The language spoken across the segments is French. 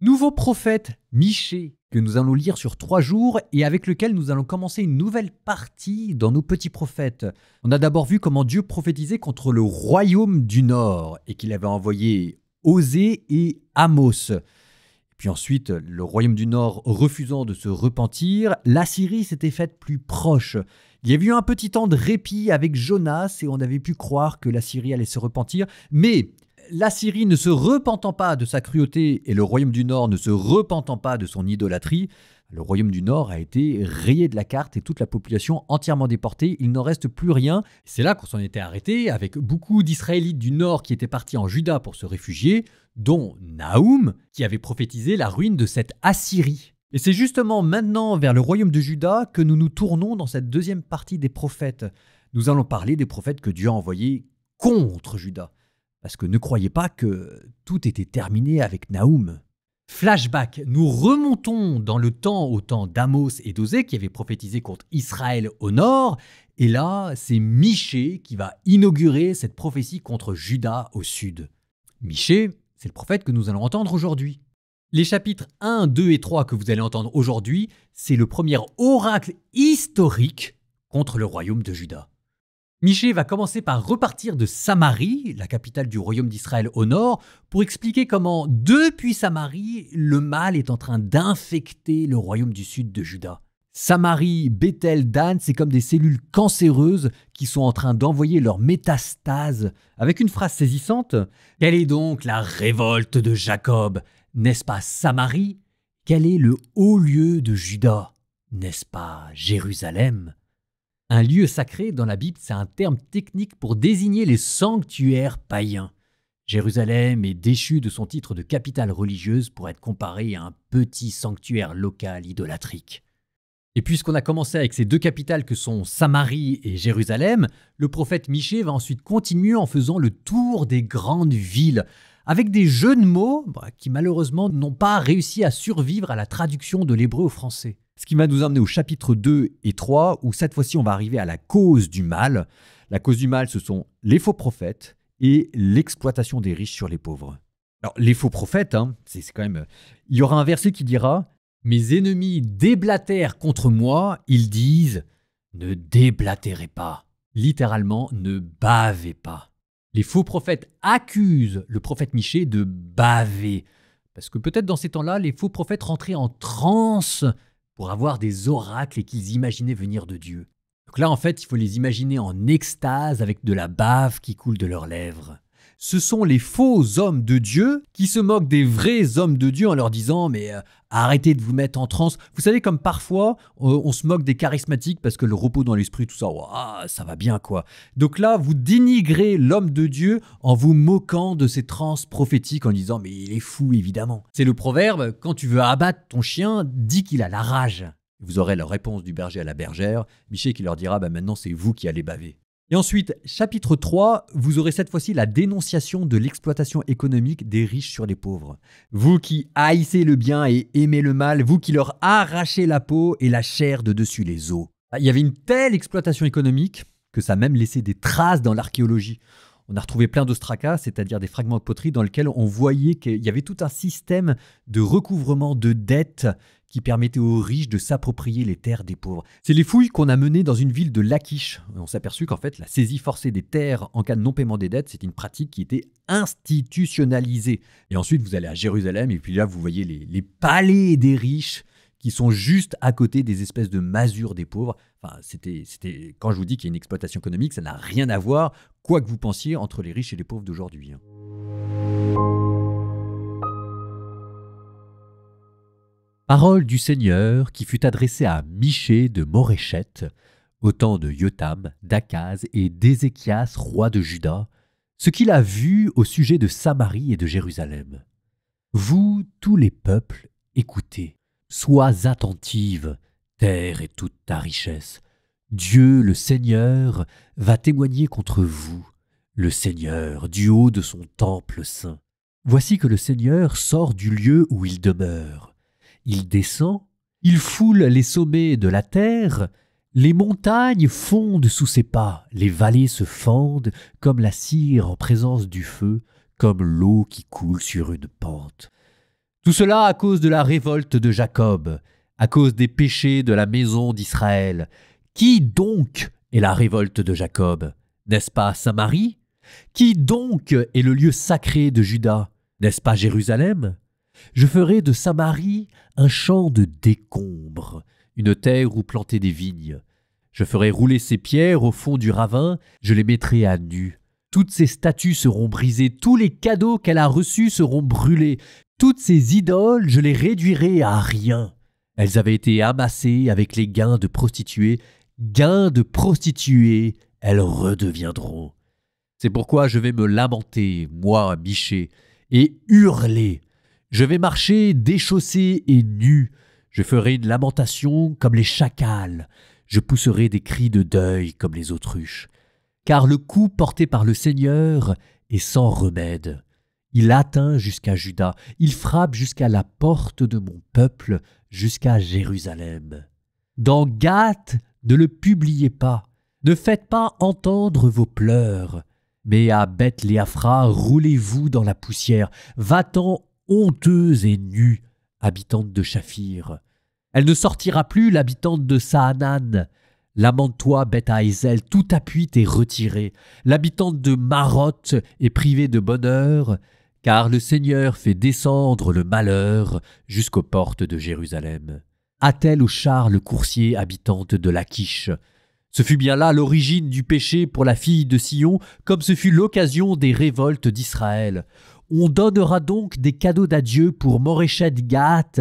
Nouveau prophète, Michée, que nous allons lire sur 3 jours et avec lequel nous allons commencer une nouvelle partie dans nos petits prophètes. On a d'abord vu comment Dieu prophétisait contre le royaume du Nord et qu'il avait envoyé Osée et Amos. Puis ensuite, le royaume du Nord refusant de se repentir, l'Assyrie s'était faite plus proche. Il y avait eu un petit temps de répit avec Jonas et on avait pu croire que l'Assyrie allait se repentir, mais l'Assyrie ne se repentant pas de sa cruauté et le royaume du Nord ne se repentant pas de son idolâtrie, le royaume du Nord a été rayé de la carte et toute la population entièrement déportée. Il n'en reste plus rien. C'est là qu'on s'en était arrêté, avec beaucoup d'Israélites du Nord qui étaient partis en Juda pour se réfugier, dont Naoum, qui avait prophétisé la ruine de cette Assyrie. Et c'est justement maintenant vers le royaume de Juda que nous nous tournons dans cette deuxième partie des prophètes. Nous allons parler des prophètes que Dieu a envoyés contre Juda. Parce que ne croyez pas que tout était terminé avec Naoum. Flashback, nous remontons dans le temps au temps d'Amos et d'Osée qui avaient prophétisé contre Israël au nord. Et là, c'est Michée qui va inaugurer cette prophétie contre Juda au sud. Michée, c'est le prophète que nous allons entendre aujourd'hui. Les chapitres 1, 2 et 3 que vous allez entendre aujourd'hui, c'est le premier oracle historique contre le royaume de Juda. Michée va commencer par repartir de Samarie, la capitale du royaume d'Israël au nord, pour expliquer comment, depuis Samarie, le mal est en train d'infecter le royaume du sud de Juda. Samarie, Bethel, Dan, c'est comme des cellules cancéreuses qui sont en train d'envoyer leurs métastases. Avec une phrase saisissante, « Quelle est donc la révolte de Jacob? N'est-ce pas Samarie? Quel est le haut lieu de Juda? N'est-ce pas Jérusalem ?» Un lieu sacré, dans la Bible, c'est un terme technique pour désigner les sanctuaires païens. Jérusalem est déchue de son titre de capitale religieuse pour être comparé à un petit sanctuaire local idolâtrique. Et puisqu'on a commencé avec ces deux capitales que sont Samarie et Jérusalem, le prophète Michée va ensuite continuer en faisant le tour des grandes villes, avec des jeux de mots qui malheureusement n'ont pas réussi à survivre à la traduction de l'hébreu au français. Ce qui va nous emmener au chapitre 2 et 3, où cette fois-ci on va arriver à la cause du mal. La cause du mal, ce sont les faux prophètes et l'exploitation des riches sur les pauvres. Alors les faux prophètes, c'est quand même... Il y aura un verset qui dira « Mes ennemis déblatèrent contre moi, ils disent « Ne déblatérez pas ». Littéralement, ne bavez pas. Les faux prophètes accusent le prophète Michée de baver. Parce que peut-être dans ces temps-là, les faux prophètes rentraient en transe pour avoir des oracles et qu'ils imaginaient venir de Dieu. Donc là, en fait, il faut les imaginer en extase avec de la bave qui coule de leurs lèvres. Ce sont les faux hommes de Dieu qui se moquent des vrais hommes de Dieu en leur disant « mais arrêtez de vous mettre en transe ». Vous savez, comme parfois, on se moque des charismatiques parce que le repos dans l'esprit, tout ça, ça va bien quoi. Donc là, vous dénigrez l'homme de Dieu en vous moquant de ces transes prophétiques en disant « mais il est fou, évidemment ». C'est le proverbe « quand tu veux abattre ton chien, dis qu'il a la rage ». Vous aurez la réponse du berger à la bergère, Michée qui leur dira « maintenant c'est vous qui allez baver ». Et ensuite, chapitre 3, vous aurez cette fois-ci la dénonciation de l'exploitation économique des riches sur les pauvres. Vous qui haïssez le bien et aimez le mal, vous qui leur arrachez la peau et la chair de dessus les os. Il y avait une telle exploitation économique que ça a même laissé des traces dans l'archéologie. On a retrouvé plein d'ostracas, c'est-à-dire des fragments de poterie dans lesquels on voyait qu'il y avait tout un système de recouvrement de dettes qui permettait aux riches de s'approprier les terres des pauvres. C'est les fouilles qu'on a menées dans une ville de Lachish. On s'est aperçu qu'en fait, la saisie forcée des terres en cas de non-paiement des dettes, c'est une pratique qui était institutionnalisée. Et ensuite, vous allez à Jérusalem, et puis là, vous voyez les palais des riches qui sont juste à côté des espèces de masures des pauvres. Enfin, c'était quand je vous dis qu'il y a une exploitation économique, ça n'a rien à voir, quoi que vous pensiez, entre les riches et les pauvres d'aujourd'hui. Parole du Seigneur qui fut adressée à Michée de Moréchet, au temps de Yotam, d'Akaz et d'Ézéchias, roi de Juda, ce qu'il a vu au sujet de Samarie et de Jérusalem. Vous, tous les peuples, écoutez, sois attentive, terre et toute ta richesse. Dieu, le Seigneur, va témoigner contre vous, le Seigneur, du haut de son temple saint. Voici que le Seigneur sort du lieu où il demeure. Il descend, il foule les sommets de la terre, les montagnes fondent sous ses pas, les vallées se fendent comme la cire en présence du feu, comme l'eau qui coule sur une pente. Tout cela à cause de la révolte de Jacob, à cause des péchés de la maison d'Israël. Qui donc est la révolte de Jacob? N'est-ce pas Samarie? Qui donc est le lieu sacré de Juda? N'est-ce pas Jérusalem? Je ferai de Samarie un champ de décombres, une terre où planter des vignes. Je ferai rouler ses pierres au fond du ravin, je les mettrai à nu. Toutes ses statues seront brisées, tous les cadeaux qu'elle a reçus seront brûlés. Toutes ses idoles, je les réduirai à rien. Elles avaient été amassées avec les gains de prostituées, elles redeviendront. C'est pourquoi je vais me lamenter, moi, Michée, et hurler. Je vais marcher déchaussé et nu. Je ferai une lamentation comme les chacals. Je pousserai des cris de deuil comme les autruches. Car le coup porté par le Seigneur est sans remède. Il atteint jusqu'à Juda, il frappe jusqu'à la porte de mon peuple, jusqu'à Jérusalem. Dans Gath, ne le publiez pas, ne faites pas entendre vos pleurs. Mais à Beth-Léaphra, roulez-vous dans la poussière, va-t'en honteuse et nue, habitante de Shaphir. Elle ne sortira plus, l'habitante de Saanan. Lamente-toi, Beth-Haïzel, tout appui t'est retiré. L'habitante de Maroth est privée de bonheur, car le Seigneur fait descendre le malheur jusqu'aux portes de Jérusalem. Attelle au char le coursier, habitante de Lachish. Ce fut bien là l'origine du péché pour la fille de Sion, comme ce fut l'occasion des révoltes d'Israël. On donnera donc des cadeaux d'adieu pour Moréchet-Gath,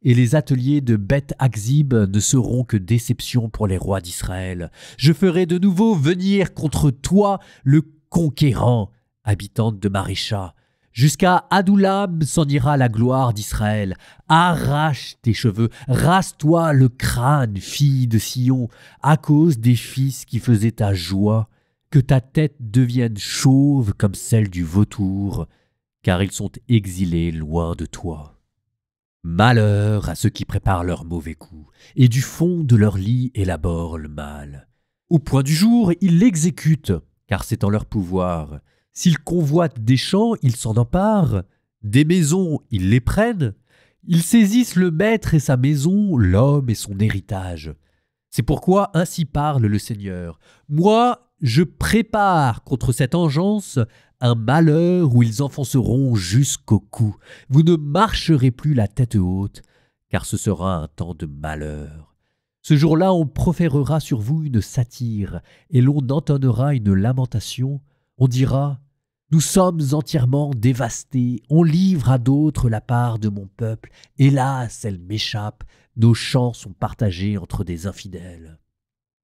et les ateliers de Beth-Akzib ne seront que déception pour les rois d'Israël. Je ferai de nouveau venir contre toi le conquérant, habitante de Marécha. Jusqu'à Adoulam s'en ira la gloire d'Israël. Arrache tes cheveux, rase-toi le crâne, fille de Sion, à cause des fils qui faisaient ta joie. Que ta tête devienne chauve comme celle du vautour, car ils sont exilés loin de toi. Malheur à ceux qui préparent leurs mauvais coups, et du fond de leur lit élaborent le mal. Au point du jour, ils l'exécutent, car c'est en leur pouvoir. S'ils convoitent des champs, ils s'en emparent. Des maisons, ils les prennent. Ils saisissent le maître et sa maison, l'homme et son héritage. C'est pourquoi ainsi parle le Seigneur. Moi, je prépare contre cette engeance un malheur où ils enfonceront jusqu'au cou. Vous ne marcherez plus la tête haute, car ce sera un temps de malheur. Ce jour-là, on proférera sur vous une satire, et l'on entonnera une lamentation. On dira « Nous sommes entièrement dévastés, on livre à d'autres la part de mon peuple. Hélas, elle m'échappe, nos champs sont partagés entre des infidèles. »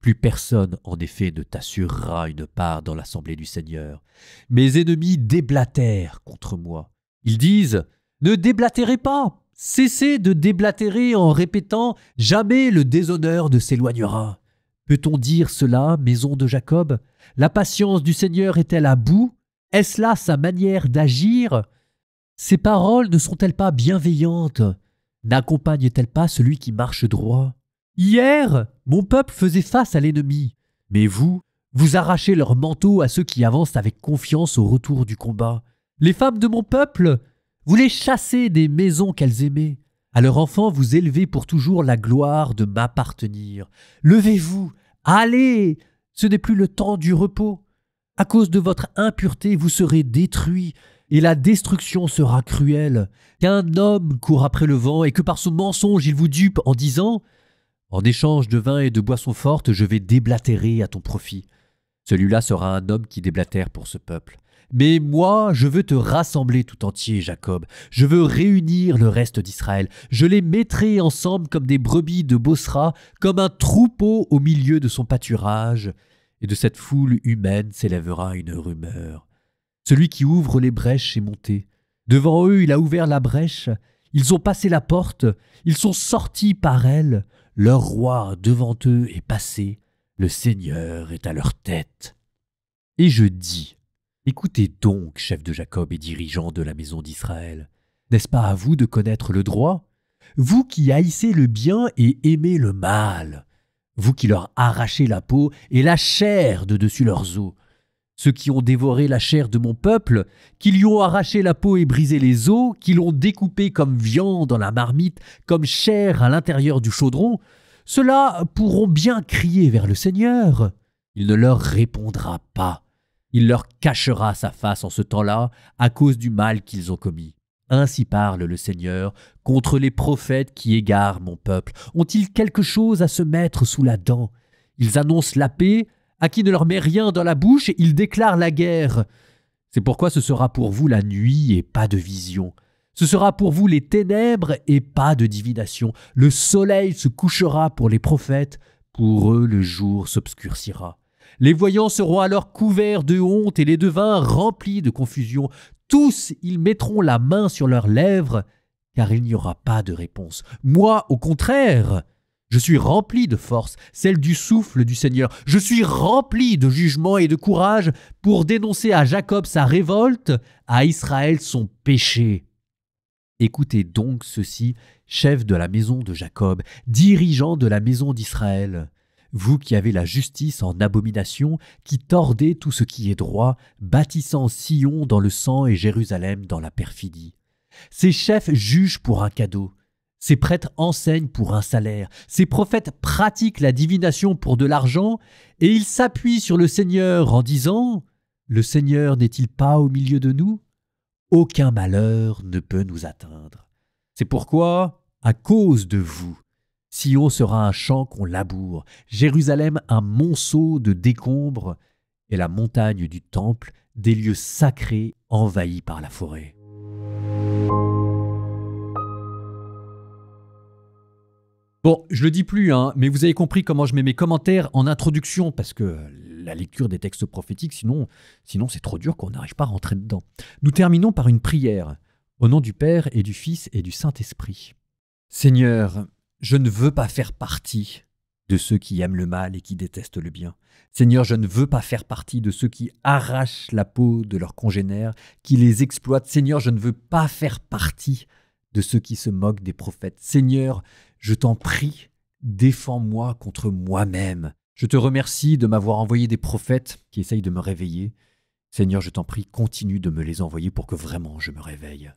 Plus personne, en effet, ne t'assurera une part dans l'assemblée du Seigneur. Mes ennemis déblatèrent contre moi. Ils disent « Ne déblatérez pas, cessez de déblatérer en répétant « Jamais le déshonneur ne s'éloignera ». Peut-on dire cela, maison de Jacob? La patience du Seigneur est-elle à bout? Est-ce là sa manière d'agir? Ses paroles ne sont-elles pas bienveillantes? N'accompagnent-elles pas celui qui marche droit? Hier, mon peuple faisait face à l'ennemi, mais vous, vous arrachez leurs manteaux à ceux qui avancent avec confiance au retour du combat. Les femmes de mon peuple, vous les chassez des maisons qu'elles aimaient. À leurs enfants, vous élevez pour toujours la gloire de m'appartenir. Levez-vous, allez, ce n'est plus le temps du repos. À cause de votre impureté, vous serez détruits, et la destruction sera cruelle. Qu'un homme court après le vent et que par son mensonge il vous dupe en disant « En échange de vin et de boissons fortes, je vais déblatérer à ton profit. » Celui-là sera un homme qui déblatère pour ce peuple. Mais moi, je veux te rassembler tout entier, Jacob. Je veux réunir le reste d'Israël. Je les mettrai ensemble comme des brebis de Bosra, comme un troupeau au milieu de son pâturage. Et de cette foule humaine s'élèvera une rumeur. Celui qui ouvre les brèches est monté. Devant eux, il a ouvert la brèche. Ils ont passé la porte. Ils sont sortis par elle. Leur roi devant eux est passé. Le Seigneur est à leur tête. Et je dis, écoutez donc, chefs de Jacob et dirigeants de la maison d'Israël, n'est-ce pas à vous de connaître le droit? Vous qui haïssez le bien et aimez le mal, vous qui leur arrachez la peau et la chair de dessus leurs os, ceux qui ont dévoré la chair de mon peuple, qui lui ont arraché la peau et brisé les os, qui l'ont découpé comme viande dans la marmite, comme chair à l'intérieur du chaudron, ceux-là pourront bien crier vers le Seigneur. Il ne leur répondra pas. Il leur cachera sa face en ce temps-là à cause du mal qu'ils ont commis. Ainsi parle le Seigneur contre les prophètes qui égarent mon peuple. Ont-ils quelque chose à se mettre sous la dent? Ils annoncent la paix à qui ne leur met rien dans la bouche et ils déclarent la guerre. C'est pourquoi ce sera pour vous la nuit et pas de vision. Ce sera pour vous les ténèbres et pas de divination. Le soleil se couchera pour les prophètes, pour eux le jour s'obscurcira. Les voyants seront alors couverts de honte et les devins remplis de confusion. Tous, ils mettront la main sur leurs lèvres, car il n'y aura pas de réponse. Moi, au contraire, je suis rempli de force, celle du souffle du Seigneur. Je suis rempli de jugement et de courage pour dénoncer à Jacob sa révolte, à Israël son péché. Écoutez donc ceci, chefs de la maison de Jacob, dirigeants de la maison d'Israël. Vous qui avez la justice en abomination, qui tordez tout ce qui est droit, bâtissant Sion dans le sang et Jérusalem dans la perfidie. Ces chefs jugent pour un cadeau, ces prêtres enseignent pour un salaire, ces prophètes pratiquent la divination pour de l'argent, et ils s'appuient sur le Seigneur en disant « Le Seigneur n'est-il pas au milieu de nous ? Aucun malheur ne peut nous atteindre. » C'est pourquoi, à cause de vous, Sion sera un champ qu'on laboure, Jérusalem un monceau de décombres, et la montagne du temple des lieux sacrés envahis par la forêt. Bon, je le dis plus, mais vous avez compris comment je mets mes commentaires en introduction, parce que la lecture des textes prophétiques, sinon c'est trop dur qu'on n'arrive pas à rentrer dedans. Nous terminons par une prière, au nom du Père et du Fils et du Saint-Esprit. Seigneur, je ne veux pas faire partie de ceux qui aiment le mal et qui détestent le bien. Seigneur, je ne veux pas faire partie de ceux qui arrachent la peau de leurs congénères, qui les exploitent. Seigneur, je ne veux pas faire partie de ceux qui se moquent des prophètes. Seigneur, je t'en prie, défends-moi contre moi-même. Je te remercie de m'avoir envoyé des prophètes qui essayent de me réveiller. Seigneur, je t'en prie, continue de me les envoyer pour que vraiment je me réveille.